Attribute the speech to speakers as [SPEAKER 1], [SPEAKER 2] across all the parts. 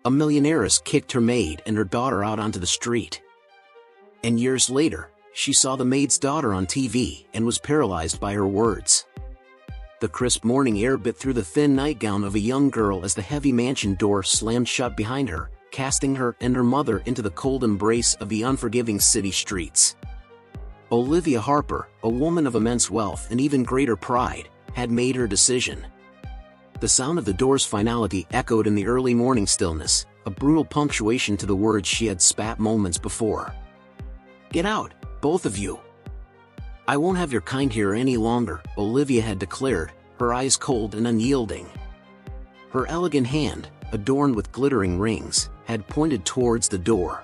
[SPEAKER 1] A millionairess kicked her maid and her daughter out onto the street. And years later, she saw the maid's daughter on TV and was paralyzed by her words. The crisp morning air bit through the thin nightgown of a young girl as the heavy mansion door slammed shut behind her, casting her and her mother into the cold embrace of the unforgiving city streets. Olivia Harper, a woman of immense wealth and even greater pride, had made her decision. The sound of the door's finality echoed in the early morning stillness, a brutal punctuation to the words she had spat moments before. "Get out, both of you. I won't have your kind here any longer," Olivia had declared, her eyes cold and unyielding. Her elegant hand, adorned with glittering rings, had pointed towards the door.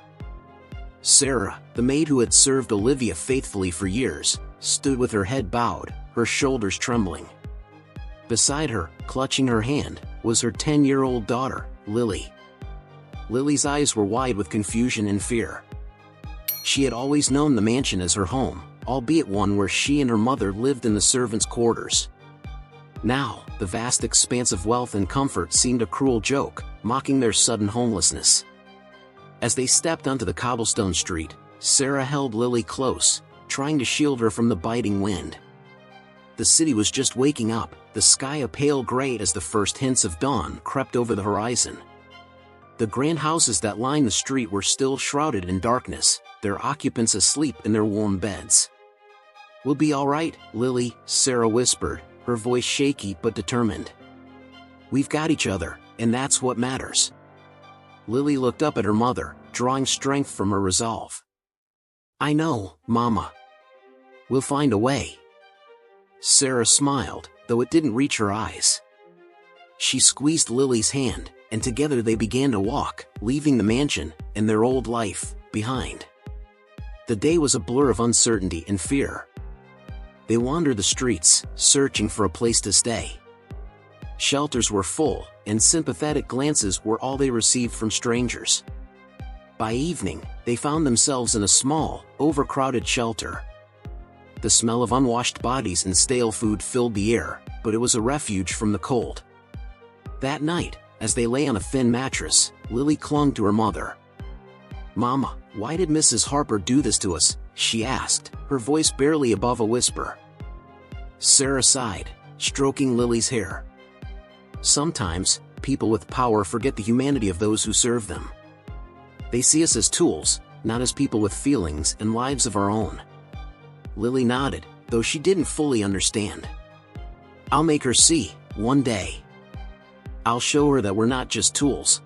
[SPEAKER 1] Sarah, the maid who had served Olivia faithfully for years, stood with her head bowed, her shoulders trembling. Beside her, clutching her hand, was her 10-year-old daughter, Lily. Lily's eyes were wide with confusion and fear. She had always known the mansion as her home, albeit one where she and her mother lived in the servants' quarters. Now, the vast expanse of wealth and comfort seemed a cruel joke, mocking their sudden homelessness. As they stepped onto the cobblestone street, Sarah held Lily close, trying to shield her from the biting wind. The city was just waking up, the sky a pale gray as the first hints of dawn crept over the horizon. The grand houses that lined the street were still shrouded in darkness, their occupants asleep in their warm beds. "We'll be all right, Lily," Sarah whispered, her voice shaky but determined. "We've got each other, and that's what matters." Lily looked up at her mother, drawing strength from her resolve. "I know, Mama. We'll find a way." Sarah smiled, though it didn't reach her eyes. She squeezed Lily's hand, and together they began to walk, leaving the mansion and their old life behind. The day was a blur of uncertainty and fear. They wandered the streets, searching for a place to stay. Shelters were full, and sympathetic glances were all they received from strangers. By evening, they found themselves in a small, overcrowded shelter. The smell of unwashed bodies and stale food filled the air, but it was a refuge from the cold. That night, as they lay on a thin mattress, Lily clung to her mother. "Mama, why did Mrs. Harper do this to us?" she asked, her voice barely above a whisper. Sarah sighed, stroking Lily's hair. "Sometimes, people with power forget the humanity of those who serve them. They see us as tools, not as people with feelings and lives of our own." Lily nodded, though she didn't fully understand. "I'll make her see, one day. I'll show her that we're not just tools."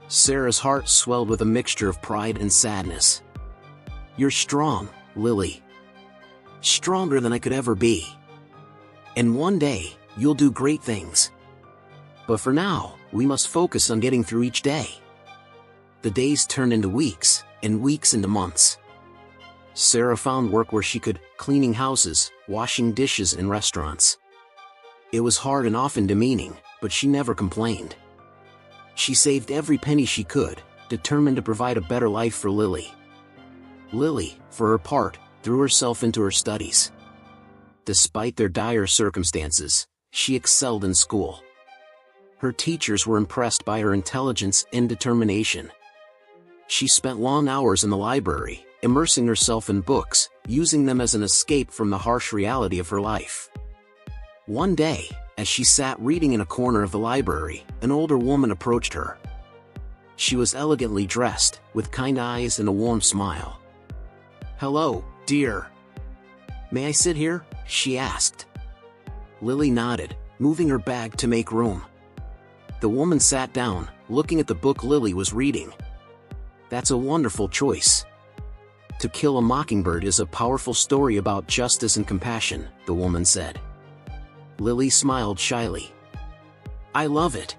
[SPEAKER 1] Sarah's heart swelled with a mixture of pride and sadness. "You're strong, Lily. Stronger than I could ever be. And one day, you'll do great things. But for now, we must focus on getting through each day." The days turned into weeks, and weeks into months. Sarah found work where she could, cleaning houses, washing dishes in restaurants. It was hard and often demeaning, but she never complained. She saved every penny she could, determined to provide a better life for Lily. Lily, for her part, threw herself into her studies. Despite their dire circumstances, she excelled in school. Her teachers were impressed by her intelligence and determination. She spent long hours in the library, immersing herself in books, using them as an escape from the harsh reality of her life. One day, as she sat reading in a corner of the library, an older woman approached her. She was elegantly dressed, with kind eyes and a warm smile. "Hello, dear. May I sit here?" she asked. Lily nodded, moving her bag to make room. The woman sat down, looking at the book Lily was reading. "That's a wonderful choice. To Kill a Mockingbird is a powerful story about justice and compassion," the woman said. Lily smiled shyly. "I love it.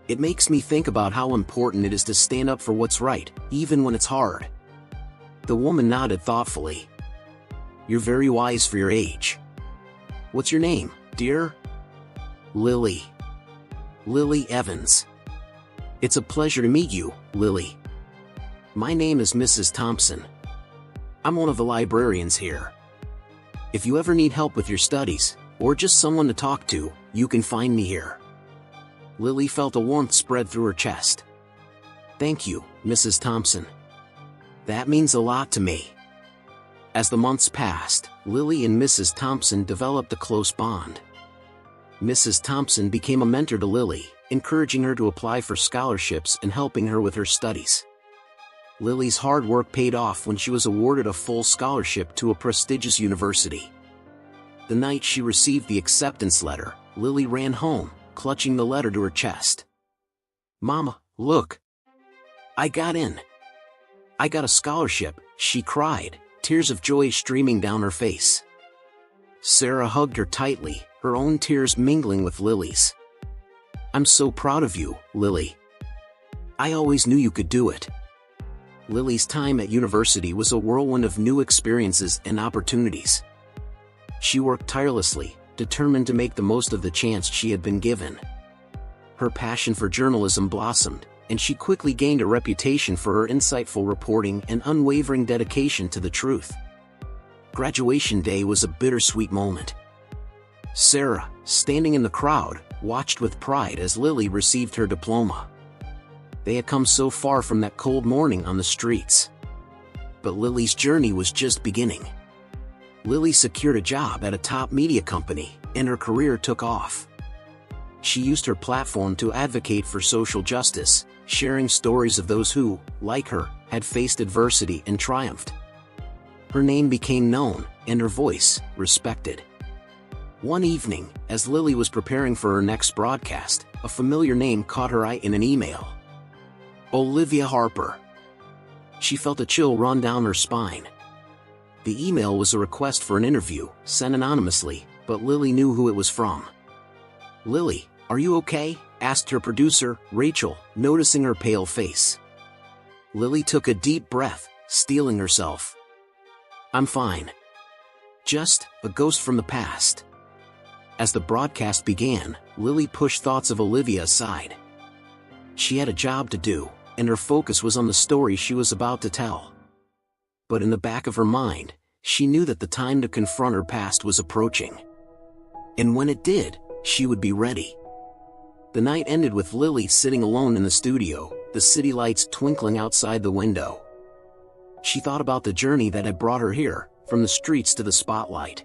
[SPEAKER 1] It makes me think about how important it is to stand up for what's right, even when it's hard." The woman nodded thoughtfully. "You're very wise for your age. What's your name, dear?" "Lily. Lily Evans." "It's a pleasure to meet you, Lily. My name is Mrs. Thompson. I'm one of the librarians here. If you ever need help with your studies, or just someone to talk to, you can find me here." Lily felt a warmth spread through her chest. Thank you, Mrs. Thompson. That means a lot to me." As the months passed, Lily and Mrs. Thompson developed a close bond. Mrs. Thompson became a mentor to Lily, encouraging her to apply for scholarships and helping her with her studies. Lily's hard work paid off when she was awarded a full scholarship to a prestigious university. The night she received the acceptance letter, Lily ran home, clutching the letter to her chest. "Mama, look! I got in! I got a scholarship," she cried, tears of joy streaming down her face. Sarah hugged her tightly, her own tears mingling with Lily's. "I'm so proud of you, Lily. I always knew you could do it." Lily's time at university was a whirlwind of new experiences and opportunities. She worked tirelessly, determined to make the most of the chance she had been given. Her passion for journalism blossomed, and she quickly gained a reputation for her insightful reporting and unwavering dedication to the truth. Graduation day was a bittersweet moment. Sarah, standing in the crowd, watched with pride as Lily received her diploma. They had come so far from that cold morning on the streets. But Lily's journey was just beginning. Lily secured a job at a top media company, and her career took off. She used her platform to advocate for social justice, sharing stories of those who, like her, had faced adversity and triumphed. Her name became known, and her voice, respected. One evening, as Lily was preparing for her next broadcast, a familiar name caught her eye in an email. Olivia Harper. She felt a chill run down her spine. The email was a request for an interview, sent anonymously, but Lily knew who it was from. "Lily, are you okay?" asked her producer, Rachel, noticing her pale face. Lily took a deep breath, steeling herself. "I'm fine. Just a ghost from the past." As the broadcast began, Lily pushed thoughts of Olivia aside. She had a job to do, and her focus was on the story she was about to tell. But in the back of her mind, she knew that the time to confront her past was approaching. And when it did, she would be ready. The night ended with Lily sitting alone in the studio, the city lights twinkling outside the window. She thought about the journey that had brought her here, from the streets to the spotlight.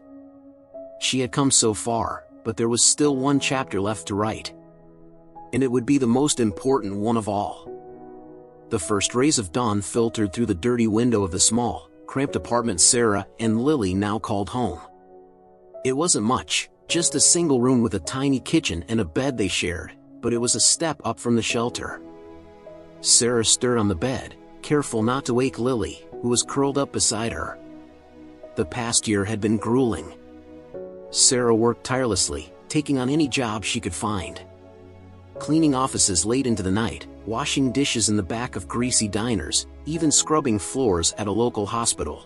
[SPEAKER 1] She had come so far, but there was still one chapter left to write. And it would be the most important one of all. The first rays of dawn filtered through the dirty window of the small, cramped apartment Sarah and Lily now called home. It wasn't much, just a single room with a tiny kitchen and a bed they shared, but it was a step up from the shelter. Sarah stirred on the bed, careful not to wake Lily, who was curled up beside her. The past year had been grueling. Sarah worked tirelessly, taking on any job she could find. Cleaning offices late into the night, washing dishes in the back of greasy diners, even scrubbing floors at a local hospital.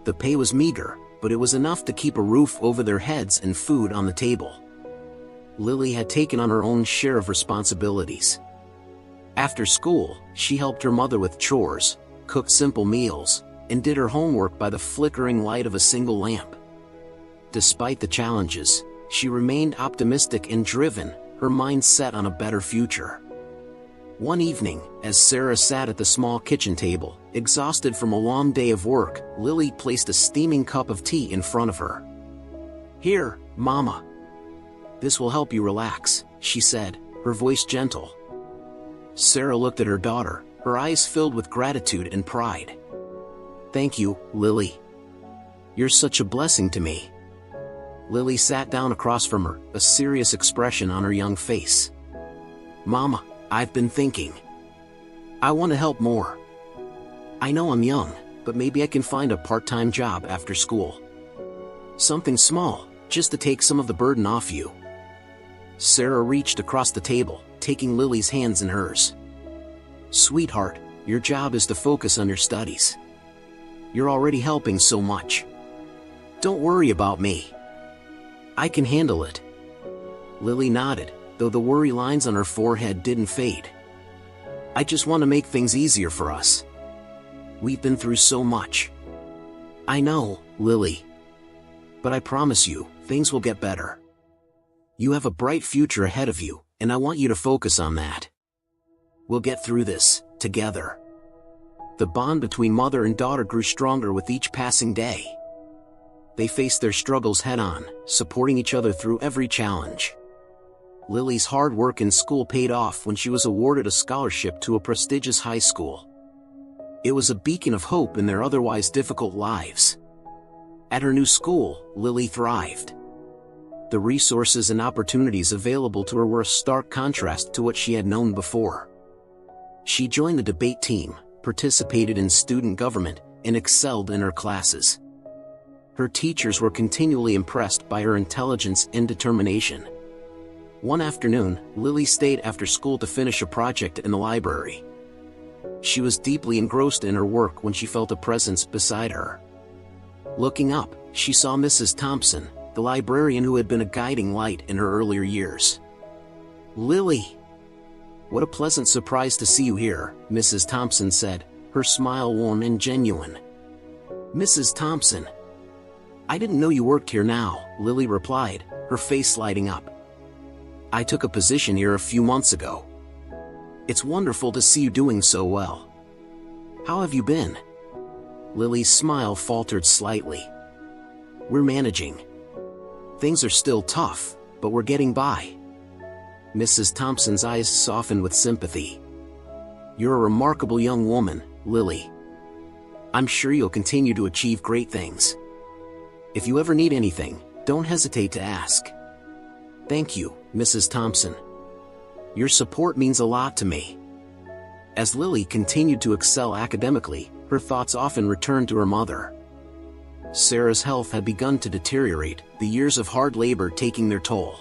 [SPEAKER 1] The pay was meager, but it was enough to keep a roof over their heads and food on the table. Lily had taken on her own share of responsibilities. After school, she helped her mother with chores, cooked simple meals, and did her homework by the flickering light of a single lamp. Despite the challenges, she remained optimistic and driven, her mind set on a better future. One evening, as Sarah sat at the small kitchen table, exhausted from a long day of work, Lily placed a steaming cup of tea in front of her. "Here, Mama. This will help you relax," she said, her voice gentle. Sarah looked at her daughter, her eyes filled with gratitude and pride. "Thank you, Lily. You're such a blessing to me." Lily sat down across from her, a serious expression on her young face. "Mama, I've been thinking. I want to help more. I know I'm young, but maybe I can find a part-time job after school. Something small, just to take some of the burden off you." Sarah reached across the table, taking Lily's hands in hers. "Sweetheart, your job is to focus on your studies. You're already helping so much. Don't worry about me. I can handle it." Lily nodded, though the worry lines on her forehead didn't fade. "I just want to make things easier for us. We've been through so much." "I know, Lily. But I promise you, things will get better. You have a bright future ahead of you, and I want you to focus on that. We'll get through this, together. The bond between mother and daughter grew stronger with each passing day. They faced their struggles head-on, supporting each other through every challenge. Lily's hard work in school paid off when she was awarded a scholarship to a prestigious high school. It was a beacon of hope in their otherwise difficult lives. At her new school, Lily thrived. The resources and opportunities available to her were a stark contrast to what she had known before. She joined the debate team, participated in student government, and excelled in her classes. Her teachers were continually impressed by her intelligence and determination. One afternoon, Lily stayed after school to finish a project in the library. She was deeply engrossed in her work when she felt a presence beside her. Looking up, she saw Mrs. Thompson, the librarian who had been a guiding light in her earlier years. "Lily! What a pleasant surprise to see you here," Mrs. Thompson said, her smile warm and genuine. "Mrs. Thompson, I didn't know you worked here now," Lily replied, her face lighting up. "I took a position here a few months ago. It's wonderful to see you doing so well. How have you been?" Lily's smile faltered slightly. "We're managing. Things are still tough, but we're getting by." Mrs. Thompson's eyes softened with sympathy. "You're a remarkable young woman, Lily. I'm sure you'll continue to achieve great things. If you ever need anything, don't hesitate to ask." "Thank you, Mrs. Thompson. Your support means a lot to me." As Lily continued to excel academically, her thoughts often returned to her mother. Sarah's health had begun to deteriorate, the years of hard labor taking their toll.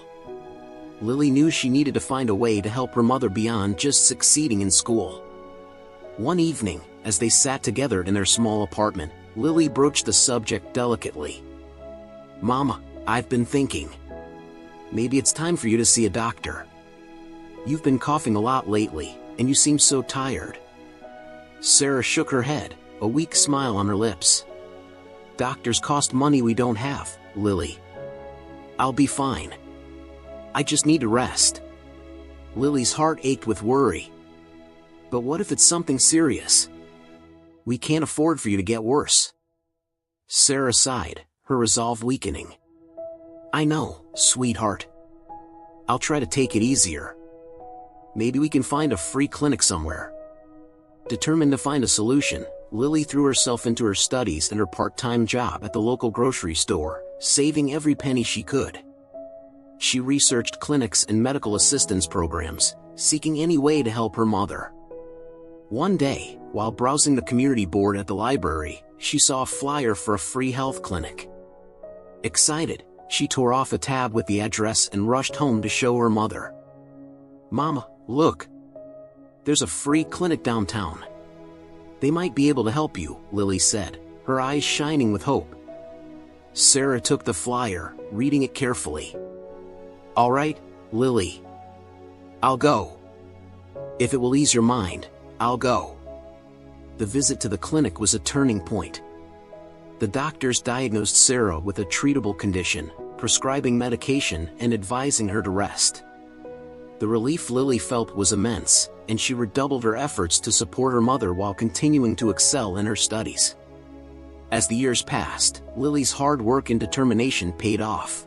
[SPEAKER 1] Lily knew she needed to find a way to help her mother beyond just succeeding in school. One evening, as they sat together in their small apartment, Lily broached the subject delicately. "Mama, I've been thinking. Maybe it's time for you to see a doctor. You've been coughing a lot lately, and you seem so tired." Sarah shook her head, a weak smile on her lips. "Doctors cost money we don't have, Lily. I'll be fine. I just need to rest." Lily's heart ached with worry. "But what if it's something serious? We can't afford for you to get worse." Sarah sighed, her resolve weakening. "I know, sweetheart. I'll try to take it easier. Maybe we can find a free clinic somewhere." Determined to find a solution, Lily threw herself into her studies and her part-time job at the local grocery store, saving every penny she could. She researched clinics and medical assistance programs, seeking any way to help her mother. One day, while browsing the community board at the library, she saw a flyer for a free health clinic. Excited, she tore off a tab with the address and rushed home to show her mother. "Mama, look! There's a free clinic downtown. They might be able to help you," Lily said, her eyes shining with hope. Sarah took the flyer, reading it carefully. "All right, Lily. I'll go. If it will ease your mind, I'll go." The visit to the clinic was a turning point. The doctors diagnosed Sarah with a treatable condition, prescribing medication and advising her to rest. The relief Lily felt was immense, and she redoubled her efforts to support her mother while continuing to excel in her studies. As the years passed, Lily's hard work and determination paid off.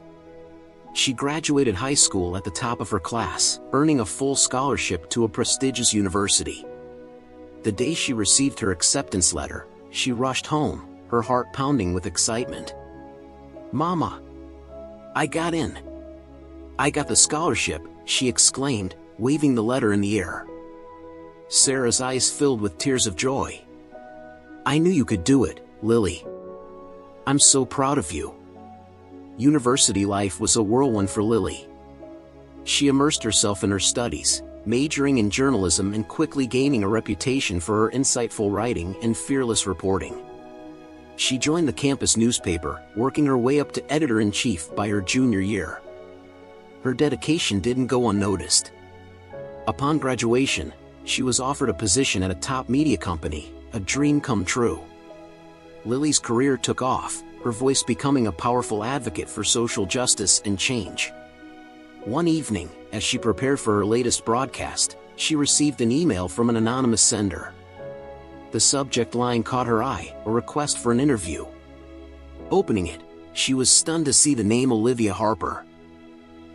[SPEAKER 1] She graduated high school at the top of her class, earning a full scholarship to a prestigious university. The day she received her acceptance letter, she rushed home, her heart pounding with excitement. "Mama! I got in! I got the scholarship," she exclaimed, waving the letter in the air. Sarah's eyes filled with tears of joy. "I knew you could do it, Lily. I'm so proud of you." University life was a whirlwind for Lily. She immersed herself in her studies, majoring in journalism and quickly gaining a reputation for her insightful writing and fearless reporting. She joined the campus newspaper, working her way up to editor-in-chief by her junior year. Her dedication didn't go unnoticed. Upon graduation, she was offered a position at a top media company, a dream come true. Lily's career took off, her voice becoming a powerful advocate for social justice and change. One evening, as she prepared for her latest broadcast, she received an email from an anonymous sender. The subject line caught her eye, a request for an interview. Opening it, she was stunned to see the name Olivia Harper.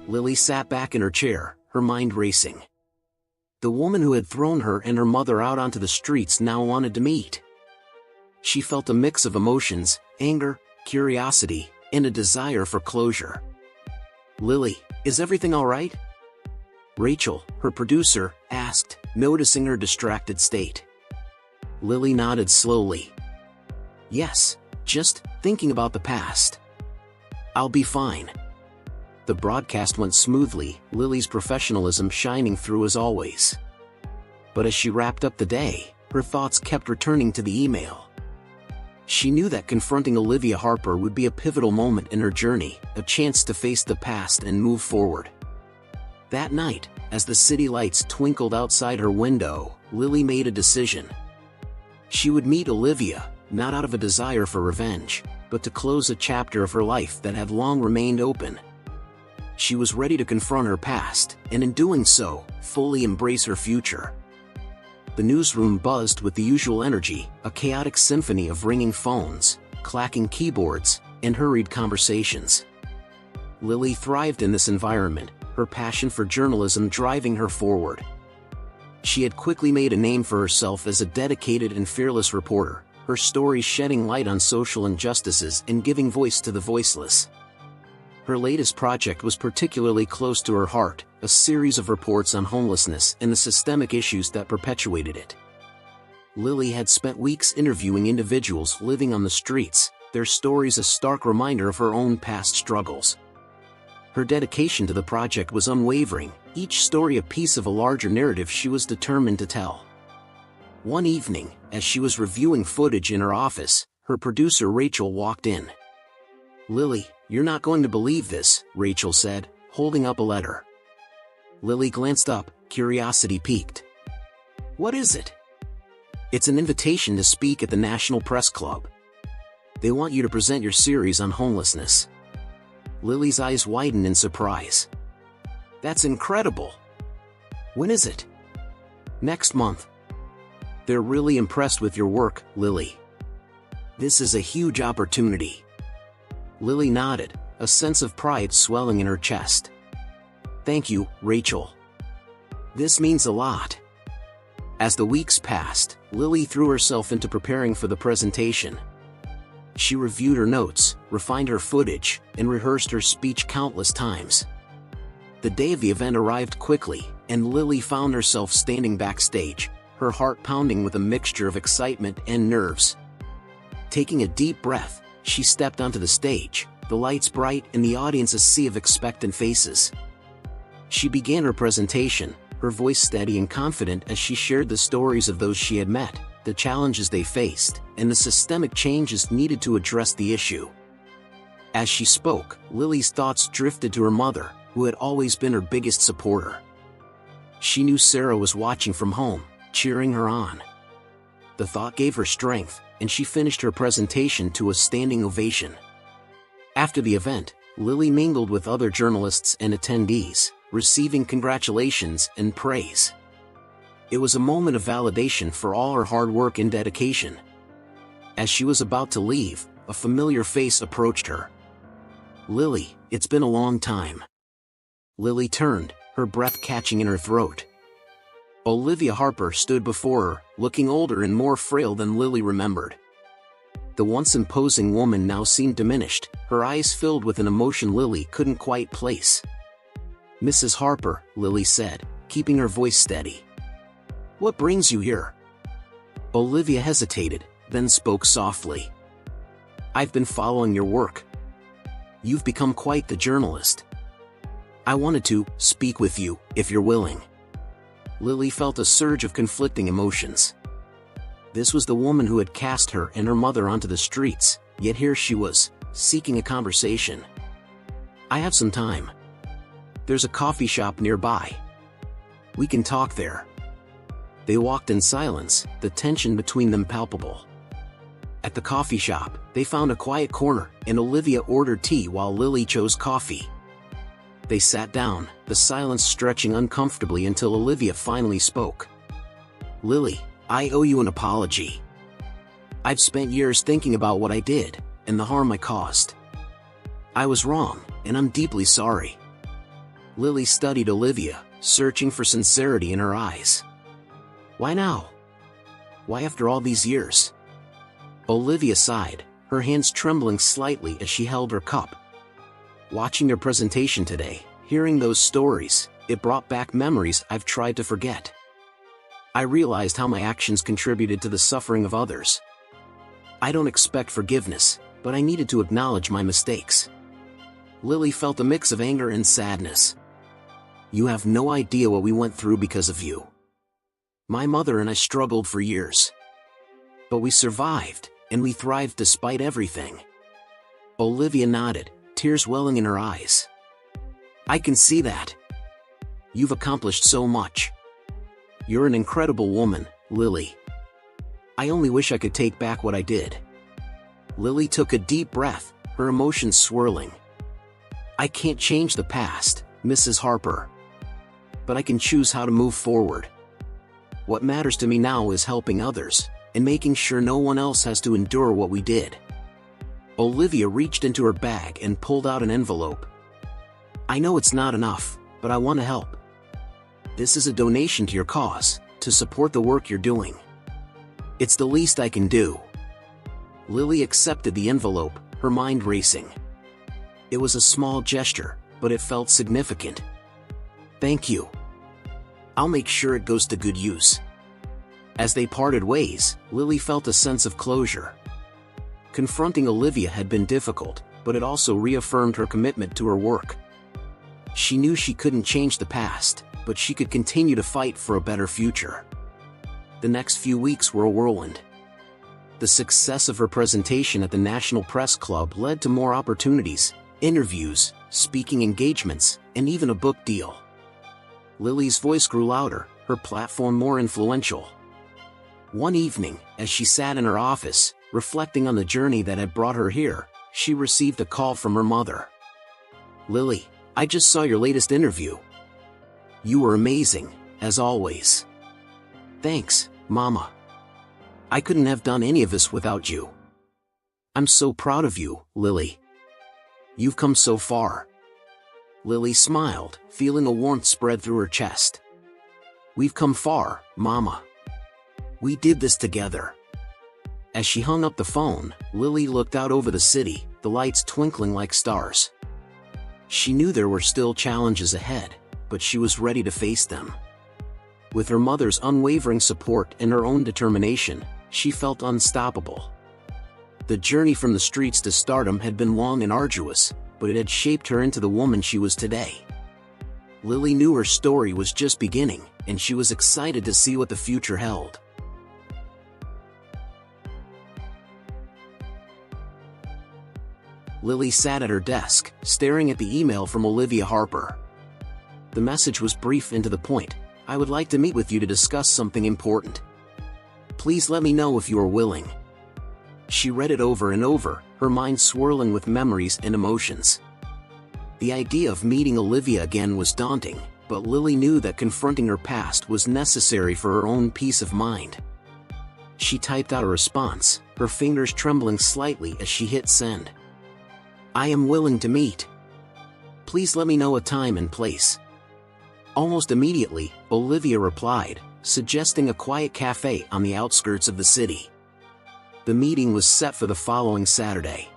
[SPEAKER 1] Lily sat back in her chair, her mind racing. The woman who had thrown her and her mother out onto the streets now wanted to meet. She felt a mix of emotions, anger, curiosity, and a desire for closure. "Lily, is everything all right?" Rachel, her producer, asked, noticing her distracted state. Lily nodded slowly. "Yes, just thinking about the past. I'll be fine." The broadcast went smoothly, Lily's professionalism shining through as always. But as she wrapped up the day, her thoughts kept returning to the email. She knew that confronting Olivia Harper would be a pivotal moment in her journey, a chance to face the past and move forward. That night, as the city lights twinkled outside her window, Lily made a decision. She would meet Olivia, not out of a desire for revenge, but to close a chapter of her life that had long remained open. She was ready to confront her past, and in doing so, fully embrace her future. The newsroom buzzed with the usual energy, a chaotic symphony of ringing phones, clacking keyboards, and hurried conversations. Lily thrived in this environment, her passion for journalism driving her forward. She had quickly made a name for herself as a dedicated and fearless reporter, her stories shedding light on social injustices and giving voice to the voiceless. Her latest project was particularly close to her heart, a series of reports on homelessness and the systemic issues that perpetuated it. Lily had spent weeks interviewing individuals living on the streets, their stories a stark reminder of her own past struggles. Her dedication to the project was unwavering, each story a piece of a larger narrative she was determined to tell. One evening, as she was reviewing footage in her office, her producer Rachel walked in. "Lily, you're not going to believe this," Rachel said, holding up a letter. Lily glanced up, curiosity piqued. "What is it?" "It's an invitation to speak at the National Press Club. They want you to present your series on homelessness." Lily's eyes widened in surprise. "That's incredible. When is it?" "Next month." "They're really impressed with your work, Lily. This is a huge opportunity." Lily nodded, a sense of pride swelling in her chest. "Thank you, Rachel. This means a lot." As the weeks passed, Lily threw herself into preparing for the presentation. She reviewed her notes, refined her footage, and rehearsed her speech countless times. The day of the event arrived quickly, and Lily found herself standing backstage, her heart pounding with a mixture of excitement and nerves. Taking a deep breath, she stepped onto the stage, the lights bright and the audience a sea of expectant faces. She began her presentation, her voice steady and confident as she shared the stories of those she had met, the challenges they faced, and the systemic changes needed to address the issue. As she spoke, Lily's thoughts drifted to her mother, who had always been her biggest supporter. She knew Sarah was watching from home, cheering her on. The thought gave her strength, and she finished her presentation to a standing ovation. After the event, Lily mingled with other journalists and attendees, receiving congratulations and praise. It was a moment of validation for all her hard work and dedication. As she was about to leave, a familiar face approached her. "Lily, it's been a long time." Lily turned, her breath catching in her throat. Olivia Harper stood before her, looking older and more frail than Lily remembered. The once imposing woman now seemed diminished, her eyes filled with an emotion Lily couldn't quite place. "Mrs. Harper," Lily said, keeping her voice steady. "What brings you here?" Olivia hesitated, then spoke softly. "I've been following your work. You've become quite the journalist. I wanted to speak with you, if you're willing." Lily felt a surge of conflicting emotions. This was the woman who had cast her and her mother onto the streets, yet here she was, seeking a conversation. "I have some time. There's a coffee shop nearby. We can talk there." They walked in silence, the tension between them palpable. At the coffee shop, they found a quiet corner, and Olivia ordered tea while Lily chose coffee. They sat down, the silence stretching uncomfortably until Olivia finally spoke. "Lily, I owe you an apology. I've spent years thinking about what I did, and the harm I caused. I was wrong, and I'm deeply sorry." Lily studied Olivia, searching for sincerity in her eyes. "Why now? Why after all these years?" Olivia sighed, her hands trembling slightly as she held her cup. "Watching your presentation today, hearing those stories, it brought back memories I've tried to forget. I realized how my actions contributed to the suffering of others. I don't expect forgiveness, but I needed to acknowledge my mistakes." Lily felt a mix of anger and sadness. "You have no idea what we went through because of you. My mother and I struggled for years. But we survived, and we thrived despite everything." Olivia nodded, tears welling in her eyes. "I can see that. You've accomplished so much. You're an incredible woman, Lily. I only wish I could take back what I did." Lily took a deep breath, her emotions swirling. "I can't change the past, Mrs. Harper. But I can choose how to move forward. What matters to me now is helping others, and making sure no one else has to endure what we did." Olivia reached into her bag and pulled out an envelope. "I know it's not enough, but I want to help. This is a donation to your cause, to support the work you're doing. It's the least I can do." Lily accepted the envelope, her mind racing. It was a small gesture, but it felt significant. "Thank you. I'll make sure it goes to good use." As they parted ways, Lily felt a sense of closure. Confronting Olivia had been difficult, but it also reaffirmed her commitment to her work. She knew she couldn't change the past, but she could continue to fight for a better future. The next few weeks were a whirlwind. The success of her presentation at the National Press Club led to more opportunities, interviews, speaking engagements, and even a book deal. Lily's voice grew louder, her platform more influential. One evening, as she sat in her office, reflecting on the journey that had brought her here, she received a call from her mother. "Lily, I just saw your latest interview. You were amazing, as always." "Thanks, Mama. I couldn't have done any of this without you." "I'm so proud of you, Lily. You've come so far." Lily smiled, feeling a warmth spread through her chest. "We've come far, Mama. We did this together." As she hung up the phone, Lily looked out over the city, the lights twinkling like stars. She knew there were still challenges ahead, but she was ready to face them. With her mother's unwavering support and her own determination, she felt unstoppable. The journey from the streets to stardom had been long and arduous, but it had shaped her into the woman she was today. Lily knew her story was just beginning, and she was excited to see what the future held. Lily sat at her desk, staring at the email from Olivia Harper. The message was brief and to the point. "I would like to meet with you to discuss something important. Please let me know if you are willing." She read it over and over, her mind swirling with memories and emotions. The idea of meeting Olivia again was daunting, but Lily knew that confronting her past was necessary for her own peace of mind. She typed out a response, her fingers trembling slightly as she hit send. "I am willing to meet. Please let me know a time and place." Almost immediately, Olivia replied, suggesting a quiet cafe on the outskirts of the city. The meeting was set for the following Saturday.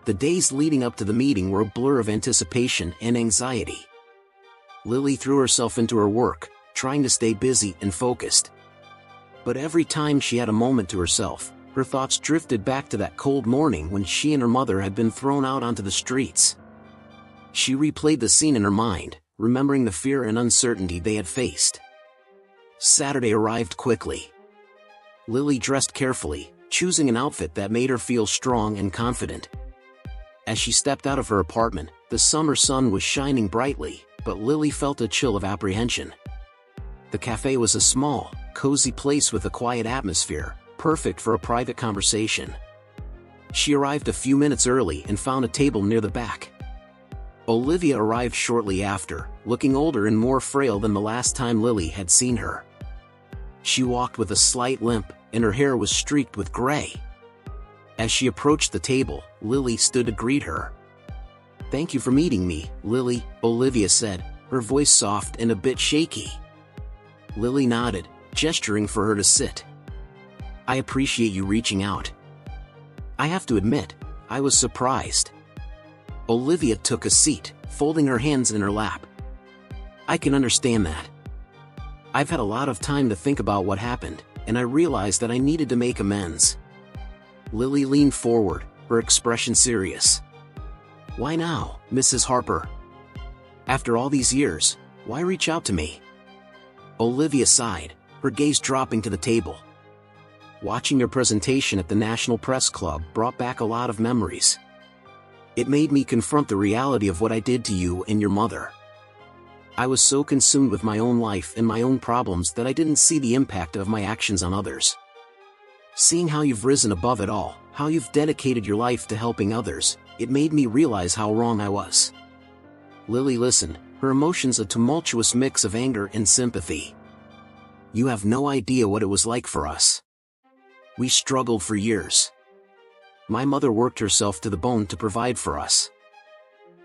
[SPEAKER 1] The days leading up to the meeting were a blur of anticipation and anxiety. Lily threw herself into her work, trying to stay busy and focused. But every time she had a moment to herself, her thoughts drifted back to that cold morning when she and her mother had been thrown out onto the streets. She replayed the scene in her mind, remembering the fear and uncertainty they had faced. Saturday arrived quickly. Lily dressed carefully, choosing an outfit that made her feel strong and confident. As she stepped out of her apartment, the summer sun was shining brightly, but Lily felt a chill of apprehension. The cafe was a small, cozy place with a quiet atmosphere, perfect for a private conversation. She arrived a few minutes early and found a table near the back. Olivia arrived shortly after, looking older and more frail than the last time Lily had seen her. She walked with a slight limp, and her hair was streaked with gray. As she approached the table, Lily stood to greet her. "Thank you for meeting me, Lily," Olivia said, her voice soft and a bit shaky. Lily nodded, gesturing for her to sit. "I appreciate you reaching out. I have to admit, I was surprised." Olivia took a seat, folding her hands in her lap. "I can understand that. I've had a lot of time to think about what happened, and I realized that I needed to make amends." Lily leaned forward, her expression serious. "Why now, Mrs. Harper? After all these years, why reach out to me?" Olivia sighed, her gaze dropping to the table. "Watching your presentation at the National Press Club brought back a lot of memories. It made me confront the reality of what I did to you and your mother. I was so consumed with my own life and my own problems that I didn't see the impact of my actions on others. Seeing how you've risen above it all, how you've dedicated your life to helping others, it made me realize how wrong I was." Lily listened, her emotions a tumultuous mix of anger and sympathy. "You have no idea what it was like for us. We struggled for years. My mother worked herself to the bone to provide for us.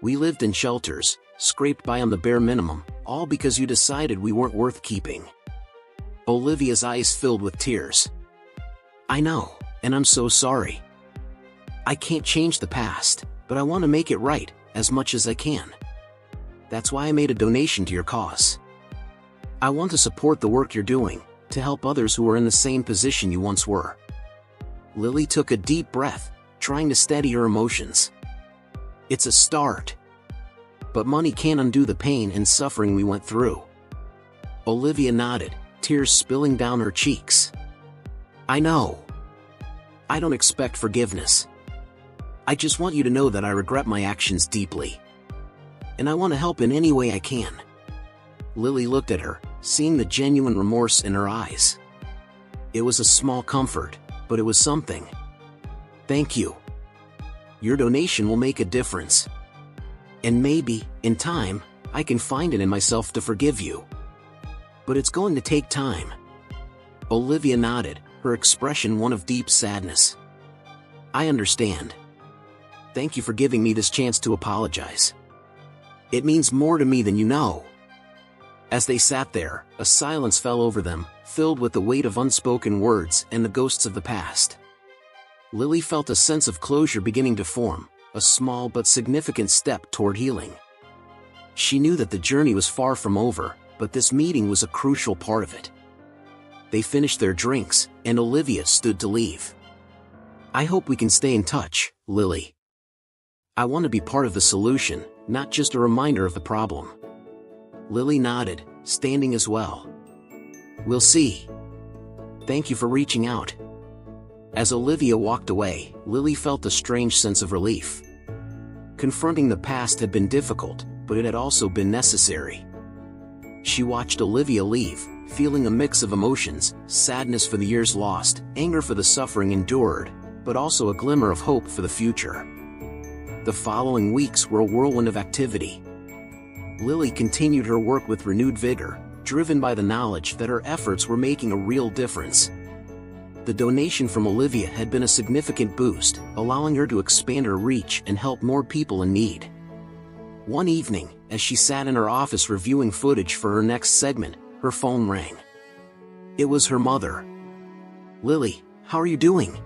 [SPEAKER 1] We lived in shelters, scraped by on the bare minimum, all because you decided we weren't worth keeping." Olivia's eyes filled with tears. "I know, and I'm so sorry. I can't change the past, but I want to make it right, as much as I can. That's why I made a donation to your cause. I want to support the work you're doing, to help others who are in the same position you once were." Lily took a deep breath, trying to steady her emotions. "It's a start. But money can't undo the pain and suffering we went through." Olivia nodded, tears spilling down her cheeks. "I know. I don't expect forgiveness. I just want you to know that I regret my actions deeply. And I want to help in any way I can." Lily looked at her, seeing the genuine remorse in her eyes. It was a small comfort, but it was something. "Thank you. Your donation will make a difference. And maybe, in time, I can find it in myself to forgive you. But it's going to take time." Olivia nodded, her expression one of deep sadness. "I understand. Thank you for giving me this chance to apologize. It means more to me than you know." As they sat there, a silence fell over them, filled with the weight of unspoken words and the ghosts of the past. Lily felt a sense of closure beginning to form, a small but significant step toward healing. She knew that the journey was far from over, but this meeting was a crucial part of it. They finished their drinks, and Olivia stood to leave. "I hope we can stay in touch, Lily. I want to be part of the solution, not just a reminder of the problem." Lily nodded, standing as well. "We'll see. Thank you for reaching out." As Olivia walked away, Lily felt a strange sense of relief. Confronting the past had been difficult, but it had also been necessary. She watched Olivia leave, feeling a mix of emotions, sadness for the years lost, anger for the suffering endured, but also a glimmer of hope for the future. The following weeks were a whirlwind of activity. Lily continued her work with renewed vigor, driven by the knowledge that her efforts were making a real difference. The donation from Olivia had been a significant boost, allowing her to expand her reach and help more people in need. One evening, as she sat in her office reviewing footage for her next segment, her phone rang. It was her mother. "Lily, how are you doing?"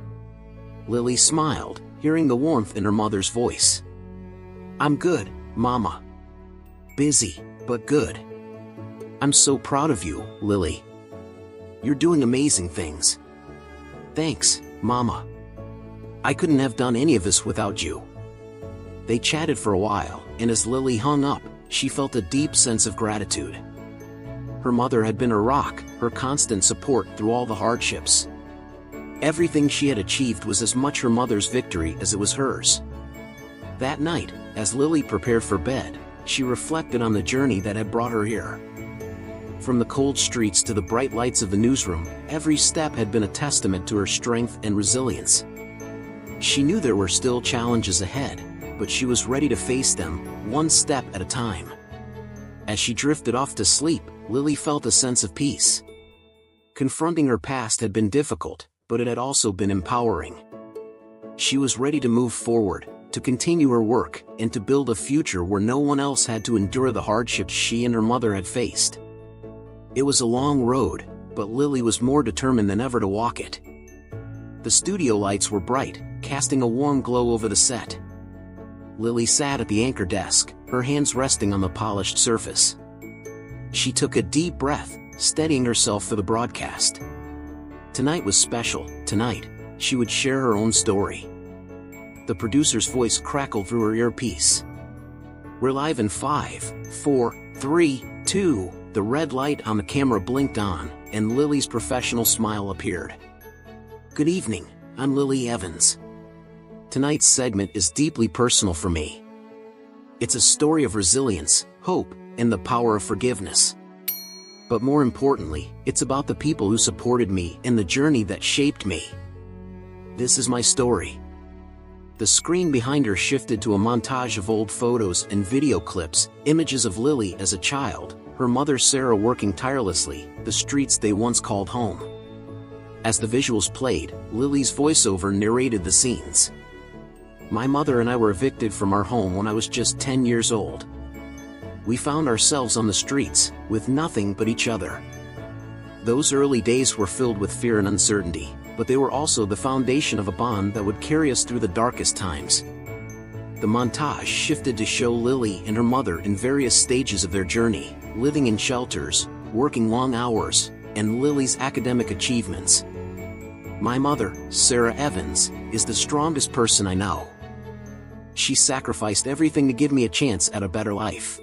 [SPEAKER 1] Lily smiled, hearing the warmth in her mother's voice. "I'm good, Mama. Busy, but good. I'm so proud of you, Lily. You're doing amazing things." "Thanks, Mama. I couldn't have done any of this without you." They chatted for a while, and as Lily hung up, she felt a deep sense of gratitude. Her mother had been her rock, her constant support through all the hardships. Everything she had achieved was as much her mother's victory as it was hers. That night, as Lily prepared for bed, she reflected on the journey that had brought her here. From the cold streets to the bright lights of the newsroom, every step had been a testament to her strength and resilience. She knew there were still challenges ahead, but she was ready to face them, one step at a time. As she drifted off to sleep, Lily felt a sense of peace. Confronting her past had been difficult, but it had also been empowering. She was ready to move forward, to continue her work, and to build a future where no one else had to endure the hardships she and her mother had faced. It was a long road, but Lily was more determined than ever to walk it. The studio lights were bright, casting a warm glow over the set. Lily sat at the anchor desk, her hands resting on the polished surface. She took a deep breath, steadying herself for the broadcast. Tonight was special. Tonight, she would share her own story. The producer's voice crackled through her earpiece. "We're live in 5, 4, 3, 2, the red light on the camera blinked on, and Lily's professional smile appeared. "Good evening, I'm Lily Evans. Tonight's segment is deeply personal for me. It's a story of resilience, hope, and the power of forgiveness. But more importantly, it's about the people who supported me and the journey that shaped me. This is my story." The screen behind her shifted to a montage of old photos and video clips, images of Lily as a child, her mother Sarah working tirelessly, the streets they once called home. As the visuals played, Lily's voiceover narrated the scenes. "My mother and I were evicted from our home when I was just 10 years old. We found ourselves on the streets, with nothing but each other. Those early days were filled with fear and uncertainty, but they were also the foundation of a bond that would carry us through the darkest times." The montage shifted to show Lily and her mother in various stages of their journey, living in shelters, working long hours, and Lily's academic achievements. "My mother, Sarah Evans, is the strongest person I know. She sacrificed everything to give me a chance at a better life.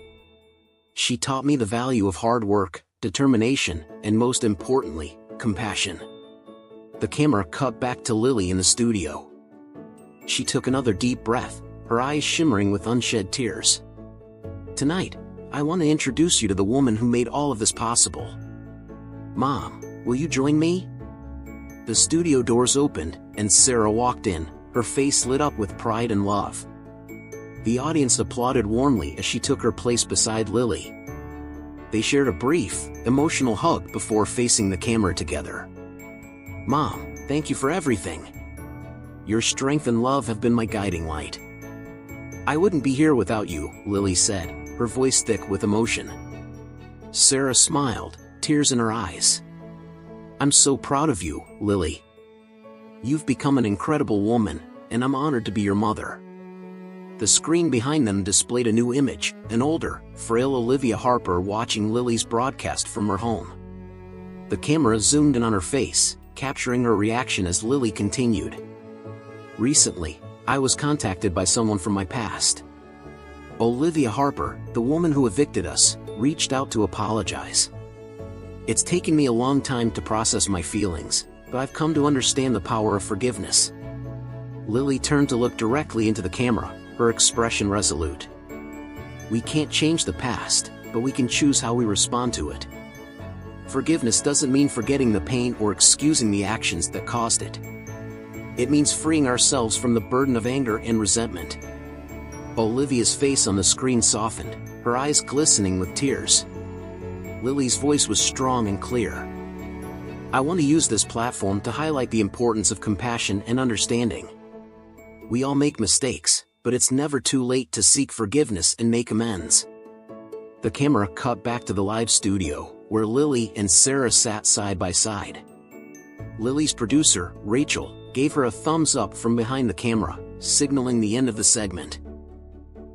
[SPEAKER 1] She taught me the value of hard work, determination, and most importantly, compassion." The camera cut back to Lily in the studio. She took another deep breath, her eyes shimmering with unshed tears. "Tonight, I want to introduce you to the woman who made all of this possible. Mom, will you join me?" The studio doors opened, and Sarah walked in, her face lit up with pride and love. The audience applauded warmly as she took her place beside Lily. They shared a brief, emotional hug before facing the camera together. "Mom, thank you for everything. Your strength and love have been my guiding light." "I wouldn't be here without you," Lily said, her voice thick with emotion. Sarah smiled, tears in her eyes. "I'm so proud of you, Lily. You've become an incredible woman, and I'm honored to be your mother." The screen behind them displayed a new image, an older, frail Olivia Harper watching Lily's broadcast from her home. The camera zoomed in on her face, capturing her reaction as Lily continued. "Recently, I was contacted by someone from my past. Olivia Harper, the woman who evicted us, reached out to apologize. It's taken me a long time to process my feelings, but I've come to understand the power of forgiveness." Lily turned to look directly into the camera, her expression resolute. "We can't change the past, but we can choose how we respond to it. Forgiveness doesn't mean forgetting the pain or excusing the actions that caused it. It means freeing ourselves from the burden of anger and resentment." Olivia's face on the screen softened, her eyes glistening with tears. Lily's voice was strong and clear. "I want to use this platform to highlight the importance of compassion and understanding. We all make mistakes, but it's never too late to seek forgiveness and make amends." The camera cut back to the live studio, where Lily and Sarah sat side by side. Lily's producer, Rachel, gave her a thumbs up from behind the camera, signaling the end of the segment.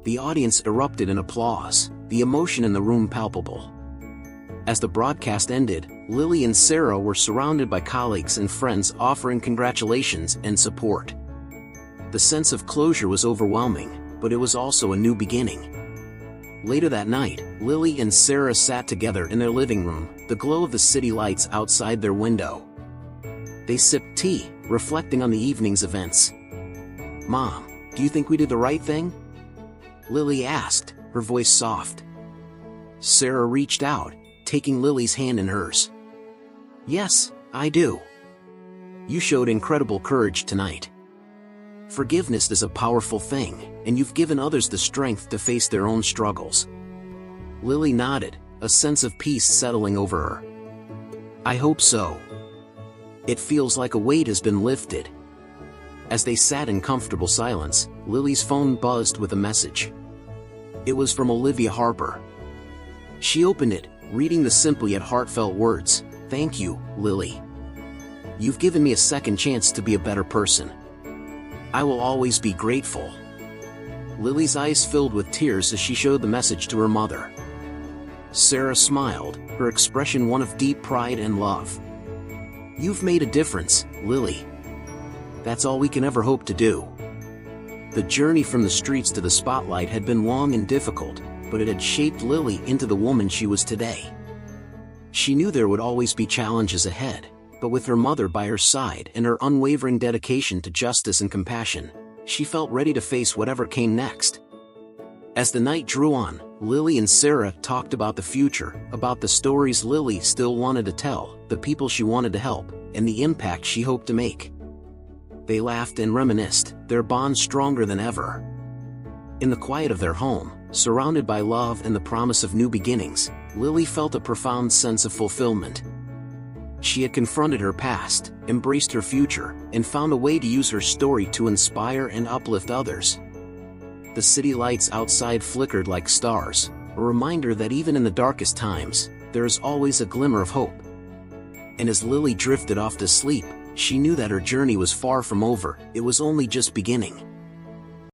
[SPEAKER 1] The audience erupted in applause, the emotion in the room palpable. As the broadcast ended, Lily and Sarah were surrounded by colleagues and friends offering congratulations and support. The sense of closure was overwhelming, but it was also a new beginning. Later that night, Lily and Sarah sat together in their living room, the glow of the city lights outside their window. They sipped tea, reflecting on the evening's events. "Mom, do you think we did the right thing?" Lily asked, her voice soft. Sarah reached out, taking Lily's hand in hers. "Yes, I do. You showed incredible courage tonight. Forgiveness is a powerful thing, and you've given others the strength to face their own struggles." Lily nodded, a sense of peace settling over her. "I hope so. It feels like a weight has been lifted." As they sat in comfortable silence, Lily's phone buzzed with a message. It was from Olivia Harper. She opened it, reading the simple yet heartfelt words, "Thank you, Lily. You've given me a second chance to be a better person. I will always be grateful." Lily's eyes filled with tears as she showed the message to her mother. Sarah smiled, her expression one of deep pride and love. "You've made a difference, Lily. That's all we can ever hope to do." The journey from the streets to the spotlight had been long and difficult, but it had shaped Lily into the woman she was today. She knew there would always be challenges ahead, but with her mother by her side and her unwavering dedication to justice and compassion, she felt ready to face whatever came next. As the night drew on, Lily and Sarah talked about the future, about the stories Lily still wanted to tell, the people she wanted to help, and the impact she hoped to make. They laughed and reminisced, their bond stronger than ever. In the quiet of their home, surrounded by love and the promise of new beginnings, Lily felt a profound sense of fulfillment. She had confronted her past, embraced her future, and found a way to use her story to inspire and uplift others. The city lights outside flickered like stars, a reminder that even in the darkest times, there is always a glimmer of hope. And as Lily drifted off to sleep, she knew that her journey was far from over, it was only just beginning.